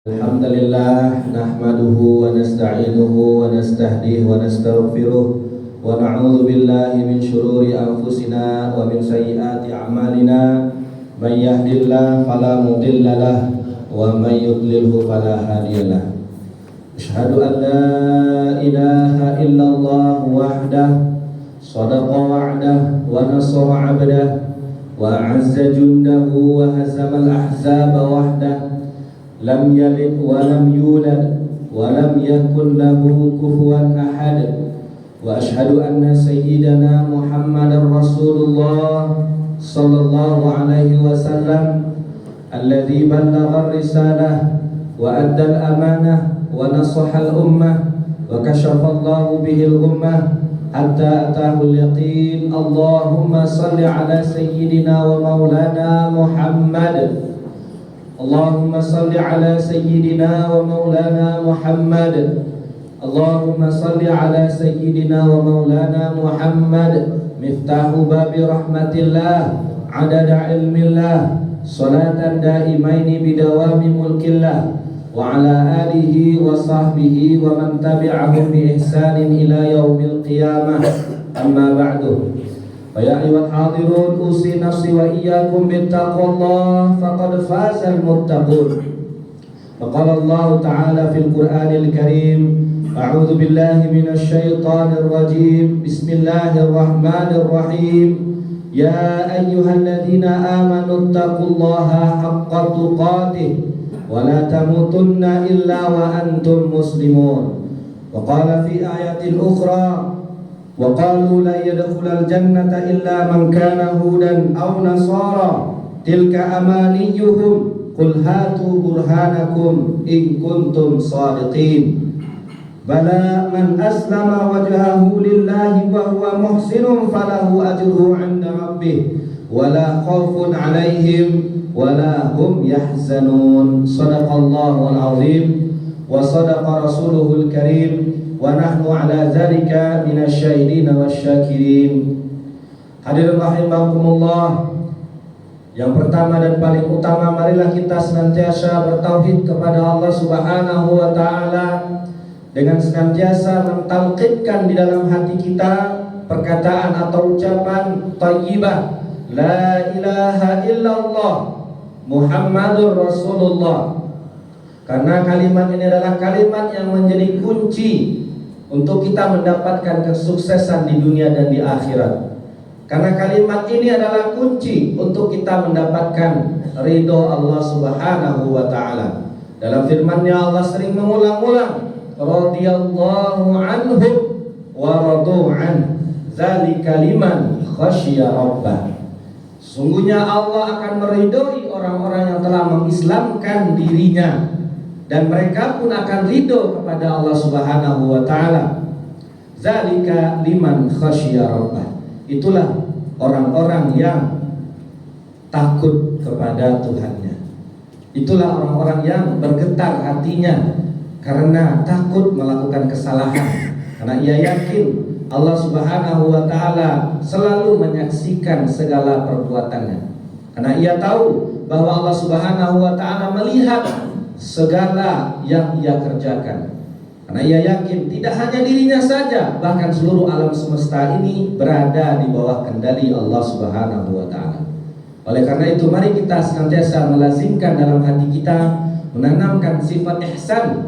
Alhamdulillah nahmaduhu wa nasta'inuhu wa nastahdihi wa nastaghfiruh wa na'udzu billahi min syururi anfusina wa min sayyiati a'malina may yahdihillahu fala mudilla lahu wa may yudlilhu fala hadiyalah. Asyhadu an la ilaha illallah wahdahu shadaqa wa'dahu wa nasara 'abdahu wa 'azza jundahu wa hazama al-ahzaba wahdahu lam yalid wa lam yulad wa lam yakun lahu kufuwan ahad wa ashhadu anna sayyidana Muhammadar Rasulullah sallallahu alaihi wasallam alladzi ballagha ar-risalah wa adda al-amanah wa nasaha al-ummah wa kashafa Allahu bihi al-ummah hatta atahu al-yaqin. Allahumma salli ala sayyidina wa maulana Muhammad. Allahumma salli ala sayyidina wa maulana Muhammad. Allahumma salli ala sayyidina wa maulana Muhammad. Miftahu babi rahmatillah adada ilmillah salatan daimaini bidawami mulkillah wa ala alihi wa sahbihi wa man tabi'ahum bi ihsanin ila yaumil qiyamah. Amma ba'du. Ya ayyuhal hadirun usi nafsi wa iyyakum bittaqwallah faqad fazal muttaqun. Faqala Allah Ta'ala fil Qur'anil Karim, a'udzu billahi minasy syaithanir rajim. Bismillahirrahmanirrahim. Ya ayyuhalladzina amanu taqullaha haqqa tuqatih wa la tamutunna illa wa antum muslimun. Wa qala fi ayatin ukhra wa qalu la yadkhulul jannata illa man kana hudan aw nasara tilka amaniyuhum qul hatu burhanakum in kuntum shadiqin. Bala man aslama wajhahu lillahi wa huwa muhsinun falahu ajruhu 'inda rabbih wa la khaufun 'alaihim wa la hum yahzanun. Shadaqallahul 'azim wa shadaqa rasuluhul karim wa nahnu ala dzalika minasyahidin wasyakirin. Hadirin rahimakumullah, yang pertama dan paling utama, marilah kita senantiasa bertauhid kepada Allah Subhanahu wa taala dengan senantiasa mentalqinkan di dalam hati kita perkataan atau ucapan thayyibah la ilaha illallah Muhammadur Rasulullah. Karena kalimat ini adalah kalimat yang menjadi kunci untuk kita mendapatkan kesuksesan di dunia dan di akhirat. Karena kalimat ini adalah kunci untuk kita mendapatkan ridho Allah Subhanahu wa taala. Dalam firman-Nya Allah sering mengulang-ulang, radhiyallahu anhum wa radu an dzalika liman khasyiya rabbah. Sungguhnya Allah akan meridhoi orang-orang yang telah mengislamkan dirinya, dan mereka pun akan ridho kepada Allah Subhanahu wa taala. Zalika liman khasyiya rabbah. Itulah orang-orang yang takut kepada Tuhannya. Itulah orang-orang yang bergetar hatinya karena takut melakukan kesalahan. Karena ia yakin Allah Subhanahu wa taala selalu menyaksikan segala perbuatannya. Karena ia tahu bahwa Allah Subhanahu wa taala melihat segala yang ia kerjakan. Karena ia yakin tidak hanya dirinya saja, bahkan seluruh alam semesta ini berada di bawah kendali Allah Subhanahu wa taala. Oleh karena itu, mari kita senantiasa melazimkan dalam hati kita, menanamkan sifat ihsan,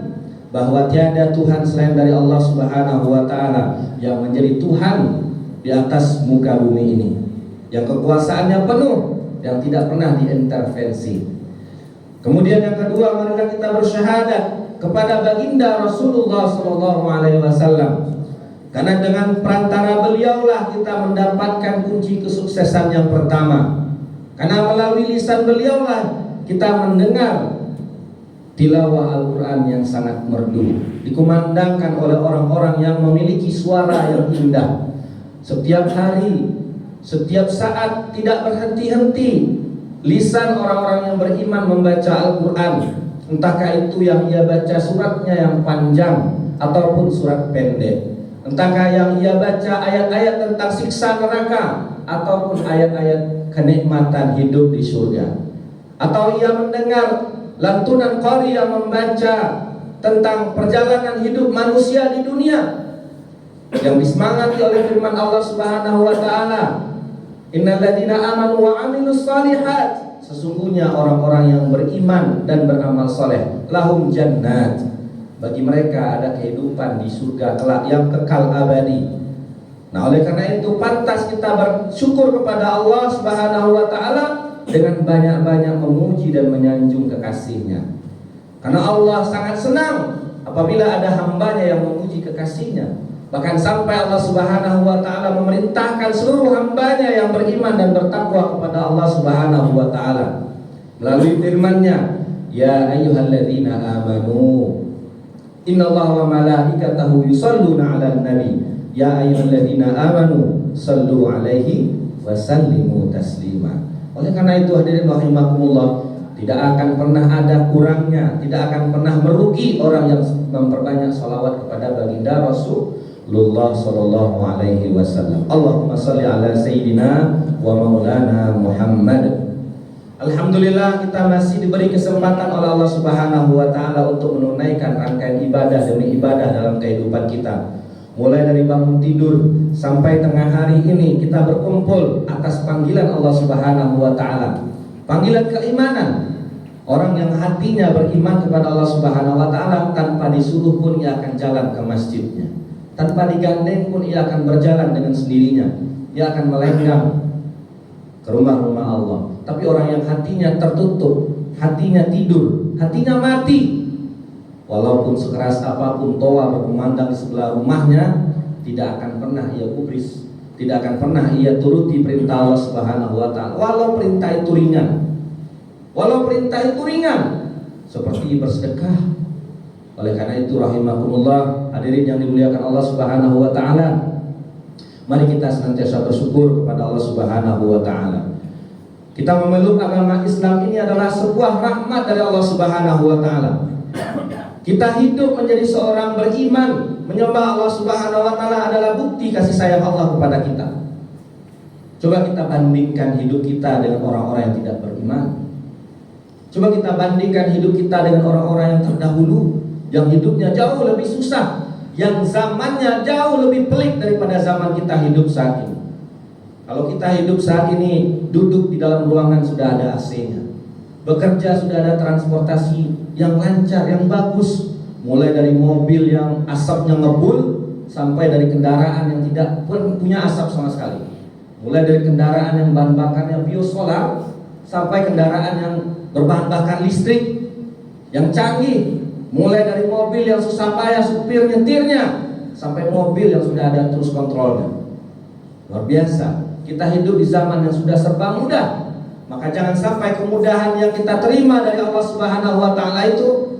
bahwa tiada Tuhan selain dari Allah Subhanahu wa taala yang menjadi Tuhan di atas muka bumi ini, yang kekuasaannya penuh, yang tidak pernah diintervensi. Kemudian yang kedua, marilah kita bersyahadat kepada baginda Rasulullah sallallahu alaihi wasallam. Karena dengan perantara beliaulah kita mendapatkan kunci kesuksesan yang pertama. Karena melalui lisan beliaulah kita mendengar tilawah Al-Quran yang sangat merdu, dikumandangkan oleh orang-orang yang memiliki suara yang indah. Setiap hari, setiap saat, tidak berhenti-henti lisan orang-orang yang beriman membaca Al-Quran. Entahkah itu yang ia baca suratnya yang panjang ataupun surat pendek, entahkah yang ia baca ayat-ayat tentang siksa neraka ataupun ayat-ayat kenikmatan hidup di surga, atau ia mendengar lantunan qari yang membaca tentang perjalanan hidup manusia di dunia, yang disemangati oleh firman Allah Subhanahu wa taala, innal ladzina amanu wa 'amilus shalihat, sesungguhnya orang-orang yang beriman dan beramal saleh, lahum jannat, bagi mereka ada kehidupan di surga kelak yang kekal abadi. Nah, oleh karena itu pantas kita bersyukur kepada Allah Subhanahu wa taala dengan banyak-banyak memuji dan menyanjung kekasihnya. Karena Allah sangat senang apabila ada hambanya yang memuji kekasihnya. Bahkan sampai Allah Subhanahu wa taala memerintahkan seluruh hambanya yang beriman dan bertakwa kepada Allah Subhanahu wa taala melalui firman-Nya, ya ayyuhalladzina amanu innallaha wa malaikatahu yusholluna 'alan nabi ya ayyuhalladzina amanu shallu 'alaihi wa sallimu taslima. Oleh karena itu hadirin rahimakumullah, tidak akan pernah ada kurangnya, tidak akan pernah merugi orang yang memperbanyak salawat kepada baginda Rasulullah sallallahu alaihi wasallam. Allahumma shalli ala sayyidina wa maulana Muhammad. Alhamdulillah, kita masih diberi kesempatan oleh Allah Subhanahu wa taala untuk menunaikan rangkaian ibadah demi ibadah dalam kehidupan kita. Mulai dari bangun tidur sampai tengah hari ini kita berkumpul atas panggilan Allah Subhanahu wa taala. Panggilan keimanan. Orang yang hatinya beriman kepada Allah Subhanahu wa taala, tanpa disuruh pun ia akan jalan ke masjidnya. Tanpa digandeng pun ia akan berjalan dengan sendirinya. Ia akan melenggang ke rumah-rumah Allah. Tapi orang yang hatinya tertutup, hatinya tidur, hatinya mati, walaupun sekeras apapun toa berkumandang di sebelah rumahnya, tidak akan pernah ia gubris, tidak akan pernah ia turuti perintah Allah Subhanahu wa taala, walau perintah itu ringan. Walau perintah itu ringan, seperti bersedekah. Oleh karena itu rahimakumullah, hadirin yang dimuliakan Allah Subhanahu wa taala, mari kita senantiasa bersyukur kepada Allah Subhanahu wa taala. Kita memeluk agama Islam ini adalah sebuah rahmat dari Allah Subhanahu wa taala. Kita hidup menjadi seorang beriman, menyembah Allah Subhanahu wa taala adalah bukti kasih sayang Allah kepada kita. Coba kita bandingkan hidup kita dengan orang-orang yang tidak beriman. Coba kita bandingkan hidup kita dengan orang-orang yang terdahulu, yang hidupnya jauh lebih susah, yang zamannya jauh lebih pelik daripada zaman kita hidup saat ini. Kalau kita hidup saat ini, duduk di dalam ruangan sudah ada AC-nya, bekerja sudah ada transportasi yang lancar, yang bagus, mulai dari mobil yang asapnya ngebul, sampai dari kendaraan yang tidak punya asap sama sekali, mulai dari kendaraan yang bahan bakarnya biosolar, sampai kendaraan yang berbahan bakar listrik yang canggih, mulai dari mobil yang susah payah supir nyetirnya, sampai mobil yang sudah ada cruise controlnya. Luar biasa. Kita hidup di zaman yang sudah serba mudah. Maka jangan sampai kemudahan yang kita terima dari Allah Subhanahu wa taala itu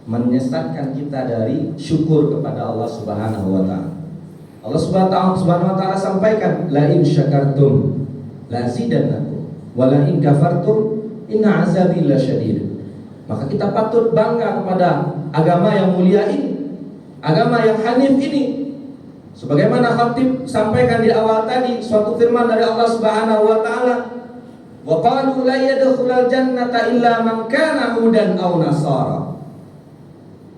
menyesatkan kita dari syukur kepada Allah Subhanahu wa taala. Allah Subhanahu wa taala sampaikan, la in syakartum la zidannakum wa la in kafartum inna azabi lasyadid. Maka kita patut bangga kepada agama yang mulia ini, agama yang hanif ini. Sebagaimana khatib sampaikan di awal tadi, suatu firman dari Allah Subhanahu wa taala, wa qalu la yadkhulul jannata illa man kana hudan aw nasara.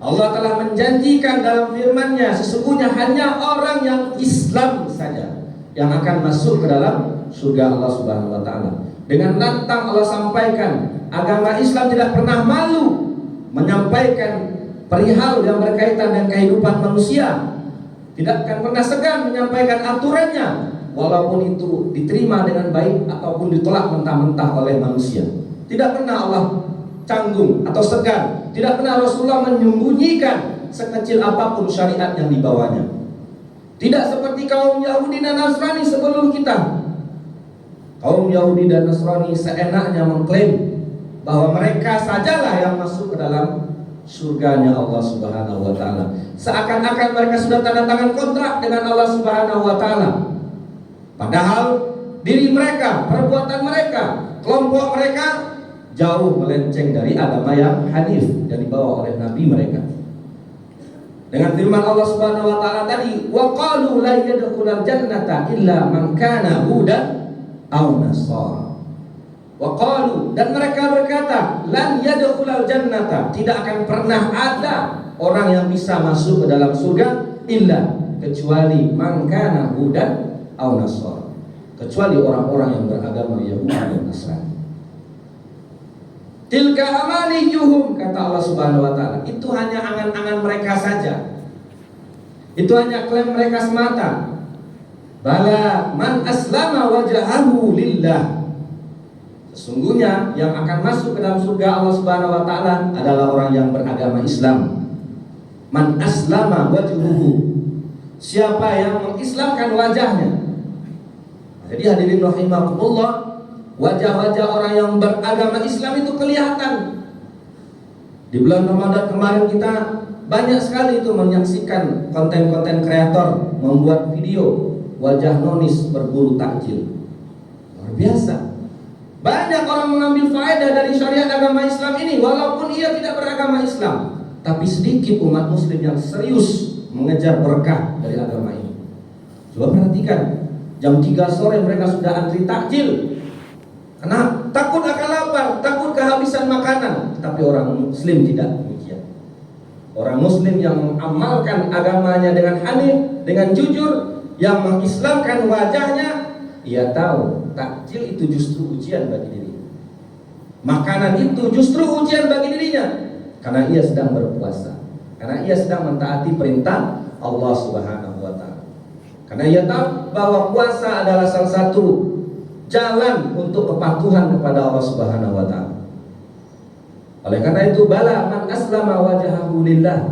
Allah telah menjanjikan dalam firman-Nya, sesungguhnya hanya orang yang Islam saja yang akan masuk ke dalam surga Allah Subhanahu wa taala. Dengan lantang Allah sampaikan, agama Islam tidak pernah malu menyampaikan perihal yang berkaitan dengan kehidupan manusia. Tidak akan pernah segan menyampaikan aturannya, walaupun itu diterima dengan baik ataupun ditolak mentah-mentah oleh manusia. Tidak pernah Allah canggung atau segan. Tidak pernah Rasulullah menyembunyikan sekecil apapun syariat yang dibawanya. Tidak seperti kaum Yahudi dan Nasrani sebelum kita. Kaum Yahudi dan Nasrani seenaknya mengklaim bahwa mereka sajalah yang masuk ke dalam surganya Allah Subhanahu wa taala. Seakan-akan mereka sudah tanda tangan kontrak dengan Allah Subhanahu wa taala. Padahal diri mereka, perbuatan mereka, kelompok mereka jauh melenceng dari agama yang hanif yang dibawa oleh nabi mereka. Dengan firman Allah Subhanahu wa taala tadi, wa qalu la yadkhulul jannata illa man kana hudan aw nasara. Wa qalu, dan mereka berkata, lan yadkhulal jannata, tidak akan pernah ada orang yang bisa masuk ke dalam surga illa, kecuali man kana hudan aw nasara, kecuali orang-orang yang beragama Yahudi dan Nasrani. Tilka amaniyuhum, kata Allah Subhanahu wa taala, itu hanya angan-angan mereka saja. Itu hanya klaim mereka semata. Bala man aslama wajhahu lillah, sesungguhnya yang akan masuk ke dalam surga Allah Subhanahu wa taala adalah orang yang beragama Islam. Man aslama wajhuhu, siapa yang mengislamkan wajahnya. Jadi hadirin rahimakumullah, wajah-wajah orang yang beragama Islam itu kelihatan. Di bulan Ramadan kemarin kita banyak sekali itu menyaksikan konten-konten kreator membuat video wajah nonis berburu takjil. Luar biasa. Banyak orang mengambil faedah dari syariat agama Islam ini, walaupun ia tidak beragama Islam. Tapi sedikit umat muslim yang serius mengejar berkah dari agama ini. Coba perhatikan, jam 3 sore mereka sudah antri takjil, karena takut akan lapar, takut kehabisan makanan. Tapi orang muslim tidak demikian. Orang muslim yang mengamalkan agamanya dengan hanif, dengan jujur, yang mengislamkan wajahnya, ia tahu takjil itu justru ujian bagi dirinya. Makanan itu justru ujian bagi dirinya, karena ia sedang berpuasa, karena ia sedang mentaati perintah Allah Subhanahu wa taala. Karena ia tahu bahwa puasa adalah salah satu jalan untuk kepatuhan kepada Allah Subhanahu wa taala. Oleh karena itu, bala man aslama wajhahu lillah,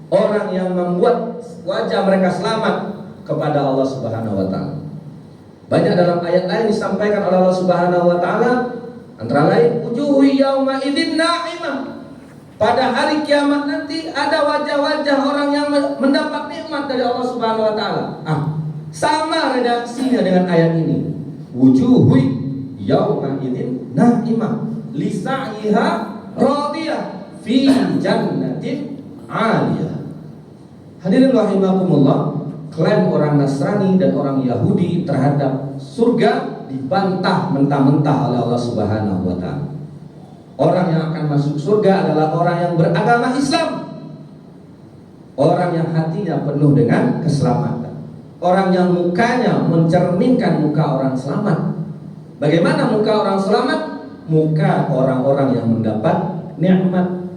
orang yang membuat wajah mereka selamat kepada Allah Subhanahu wa taala. Banyak dalam ayat lain disampaikan oleh Allah Subhanahu wa taala, antara lain wujuhu yauma idzin na'imah. Pada hari kiamat nanti ada wajah-wajah orang yang mendapat nikmat dari Allah Subhanahu wa taala. Sama redaksinya dengan ayat ini. Wujuhu yauma idzin na'imah li sa'iha radiyah fi jannatin 'aliyah. Hadirin rahimakumullah, klaim orang Nasrani dan orang Yahudi terhadap surga dibantah mentah-mentah oleh Allah Subhanahu wa taala. Orang yang akan masuk surga adalah orang yang beragama Islam, orang yang hatinya penuh dengan keselamatan, orang yang mukanya mencerminkan muka orang selamat. Bagaimana muka orang selamat? Muka orang-orang yang mendapat nikmat.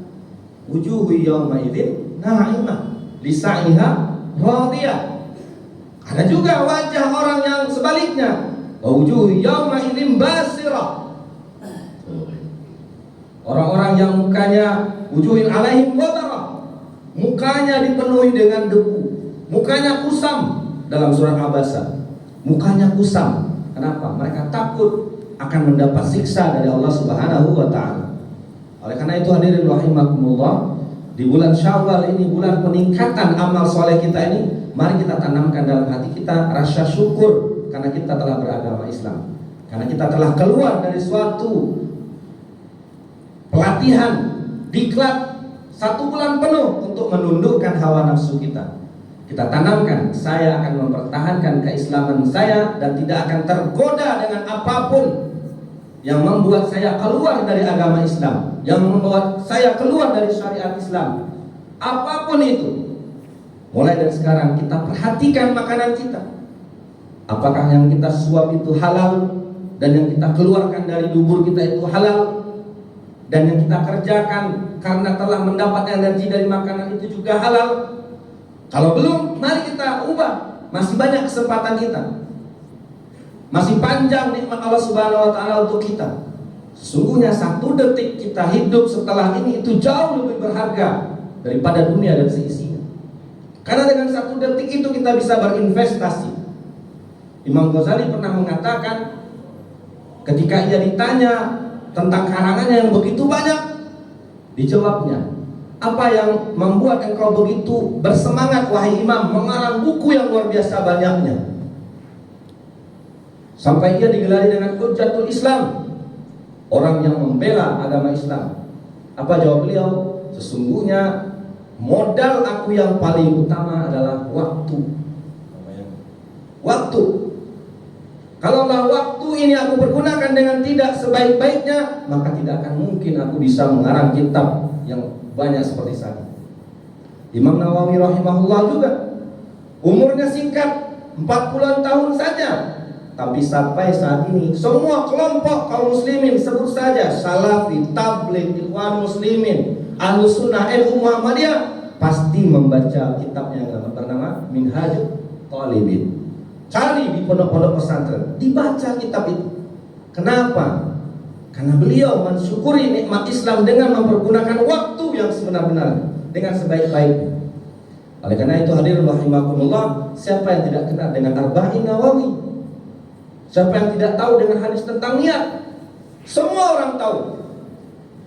Wujuhu yawma idzin na'imah li sa'iha radiyah. Ada juga wajah orang yang sebaliknya, wujuh yauma idzin basirah. Orang-orang yang mukanya wujuhin alaihim ghabarah, mukanya dipenuhi dengan debu, mukanya kusam. Dalam surat Abasa, mukanya kusam. Kenapa? Mereka takut akan mendapat siksa dari Allah Subhanahu wa taala. Oleh karena itu hadirin rahimakumullah, di bulan Syawal ini, bulan peningkatan amal soleh kita ini, mari kita tanamkan dalam hati kita rasa syukur karena kita telah beragama Islam, karena kita telah keluar dari suatu pelatihan diklat 1 bulan penuh untuk menundukkan hawa nafsu kita. Kita tanamkan, saya akan mempertahankan keislaman saya dan tidak akan tergoda dengan apapun yang membuat saya keluar dari agama Islam, yang membuat saya keluar dari syariat Islam. Apapun itu, mulai dari sekarang kita perhatikan makanan kita. Apakah yang kita suap itu halal, dan yang kita keluarkan dari dubur kita itu halal, dan yang kita kerjakan karena telah mendapat energi dari makanan itu juga halal. Kalau belum, mari kita ubah. Masih banyak kesempatan kita, masih panjang nikmat Allah Subhanahu wa taala untuk kita. Sesungguhnya 1 detik kita hidup setelah ini itu jauh lebih berharga daripada dunia dan seisinya. Karena dengan 1 detik itu kita bisa berinvestasi. Imam Ghazali pernah mengatakan, ketika ia ditanya tentang karangannya yang begitu banyak, dijawabnya, apa yang membuat engkau begitu bersemangat wahai imam mengarang buku yang luar biasa banyaknya, sampai ia digelari dengan Hujjatul Islam, orang yang membela agama Islam. Apa jawab beliau? Sesungguhnya modal aku yang paling utama adalah waktu. Waktu. Kalaulah waktu ini aku pergunakan dengan tidak sebaik-baiknya, maka tidak akan mungkin aku bisa mengarang kitab yang banyak seperti saat ini. Imam Nawawi rahimahullah juga umurnya singkat, 40-an tahun saja, tapi sampai saat ini semua kelompok kaum muslimin, sebut saja Salafi, Tabligh, Ikhwan Muslimin, Ahlus Sunnah, NU Muhammadiyah, pasti membaca kitabnya yang bernama Minhajul Talibin. Cari di pondok-pondok pesantren, dibaca kitab itu. Kenapa? Karena beliau mensyukuri nikmat Islam dengan mempergunakan waktu yang sebenar-benarnya, dengan sebaik-baiknya. Oleh karena itu hadirin rahimakumullah, siapa yang tidak kenal dengan Arba'in Nawawi? Siapa yang tidak tahu dengan hadis tentang niat? Semua orang tahu.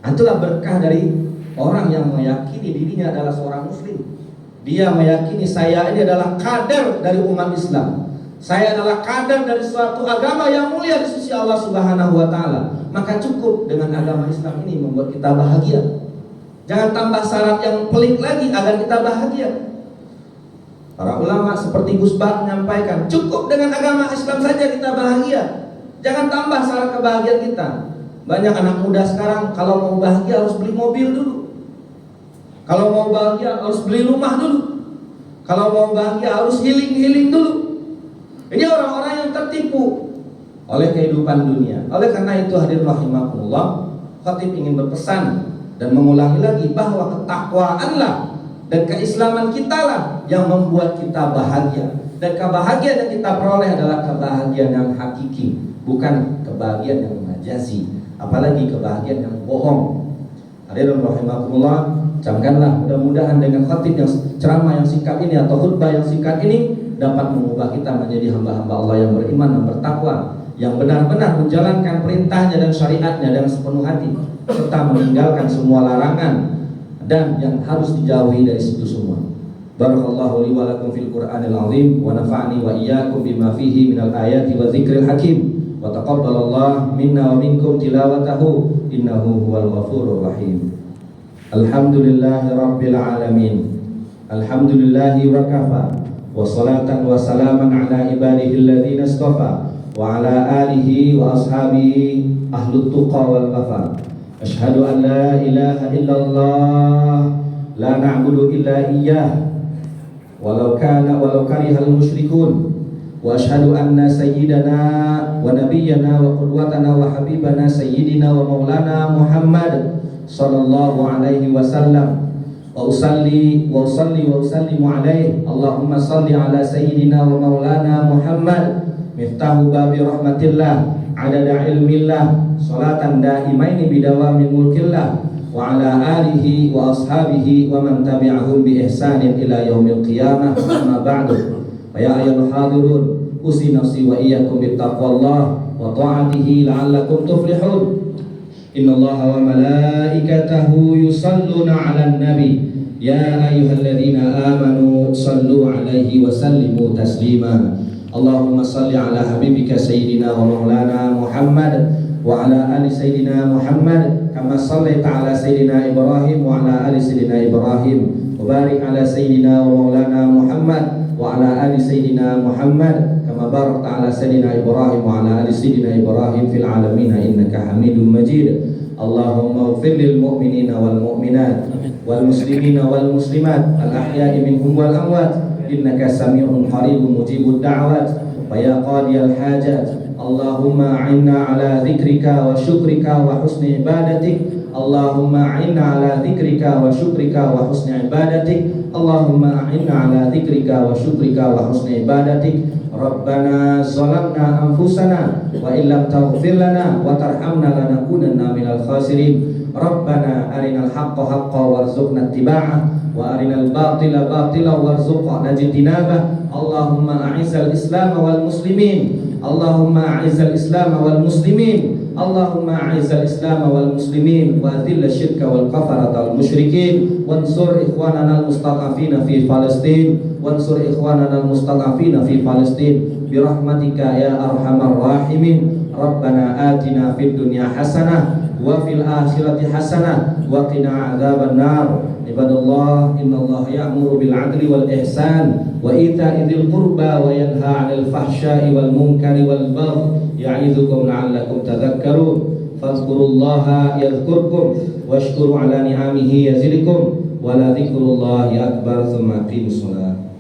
Itulah berkah dari orang yang meyakini dirinya adalah seorang muslim. Dia meyakini saya ini adalah kader dari umat Islam. Saya adalah kader dari suatu agama yang mulia di sisi Allah Subhanahu wa taala. Maka cukup dengan agama Islam ini membuat kita bahagia. Jangan tambah syarat yang pelik lagi agar kita bahagia. Para ulama seperti Gus Bah menyampaikan, cukup dengan agama Islam saja kita bahagia. Jangan tambah syarat kebahagiaan kita. Banyak anak muda sekarang kalau mau bahagia harus beli mobil dulu. Kalau mau bahagia harus beli rumah dulu. Kalau mau bahagia harus healing dulu. Ini orang-orang yang tertipu oleh kehidupan dunia. Oleh karena itu hadirin rahimakumullah, khatib ingin berpesan dan mengulangi lagi bahwa ketakwaanlah dan keislaman kita lah yang membuat kita bahagia. Dan kebahagiaan yang kita peroleh adalah kebahagiaan yang hakiki, bukan kebahagiaan yang majazi, apalagi kebahagiaan yang bohong. Hadirin rahimakumullah, camkanlah mudah-mudahan dengan khatib yang ceramah yang singkat ini atau khutbah yang singkat ini dapat mengubah kita menjadi hamba-hamba Allah yang beriman dan bertakwa, yang benar-benar menjalankan perintahnya dan syariatnya dengan sepenuh hati, serta meninggalkan semua larangan dan yang harus dijauhi dari situ semua. Barakallahu li wa lakum fil Qur'anil azim wa nafa'ni wa iyyakum bima fihi minal ayati wa dzikril hakim wa taqabbalallahu minna wa minkum tilawatahu innahu huwal ghafurur rahim. Alhamdulillahi rabbil alamin. Alhamdulillahi wa kafa. Wassalatan wassalaman ala ibadihi alladhina istafa wa ala alihi wa ashabihi ahlut tuqa wal wafa. Ashhadu an la ilaha illallah la na'budu illa iyyah walau karihal musyrikun. Wa ashhadu anna sayyidana wa nabiyyana wa qudwatana wa habibana sayyidina wa maulana Muhammad sallallahu alaihi wasallam. Wa usalli wa alaihi Allahumma salli ala sayyidina wa maulana Muhammad miftahu babi rahmatillah adada ilmillah salatan daimaini bidawami mulkillah wa ala alihi wa ashabihi wa man tabi'ahum bi ihsanin ila yaumil qiyamah. Amma ba'du, fa ya ayyuhal hadirun usi nafsi wa iyyakum bittaqwallah wa ta'atihi la'allakum tuflihun. Innallaha wa malaikatahu yusalluna 'alan nabi ya ayyuhalladzina amanu sallu 'alaihi wa sallimu taslima. Allahumma salli 'ala habibika sayyidina wa maulana Muhammad wa 'ala ali sayyidina Muhammad kama shallaita 'ala sayyidina Ibrahim wa 'ala ali sayyidina Ibrahim wa barik 'ala sayyidina wa maulana Muhammad wa 'ala ali sayyidina Muhammad kama barakta 'ala sayyidina Ibrahim wa 'ala ali sayyidina Ibrahim fil 'alamin innaka Hamidum Majid. Allahumma ighfir lil mu'minina wal mu'minat wal muslimina wal muslimat al ahya'i minhum wal amwat innaka sami'un qaribun mujibud da'wat wa ya qadiyal hajat. Allahumma a'inna ala dzikrika wa syukrika wa husni ibadatik. Allahumma a'inna ala dzikrika wa syukrika wa husni ibadatik. Allahumma a'inna ala dzikrika wa syukrika wa husni ibadatik. Rabbana zalamna anfusana wa illam taghfir lana wa tarhamna lanakunanna minal khasirin. Rabbana arinal haqqa haqqan warzuqna ittiba'ah wa arinal batila batila warzuqna ijtinabah. Allahumma a'izzal islam wal muslimin. Allahumma a'izzal islam wal muslimin. Allahumma a'izzal islam wal muslimin wa adhil syirka wal kafarata wal musyrikin wansur ikhwanana al mustad'afina fi Palestin wansur ikhwanana al mustad'afina fi Palestin bi rahmatika ya arhamar rahimin. Rabbana atina fid dunya hasanah wa fil akhirati hasanah wa qina adzaban nar. Ibadallah, innallaha ya'muru bil 'adli wal ihsan wa ita'i dzil qurba wa yanha 'anil fahsya'i wal munkari wal baghi ya'idzukum la'allakum tadhakkarun. Fadhkurullaha yadhkurkum washkuru 'ala ni'amihi yazidkum wa la dzikrullahi akbar. Tsumma aqimus shalah.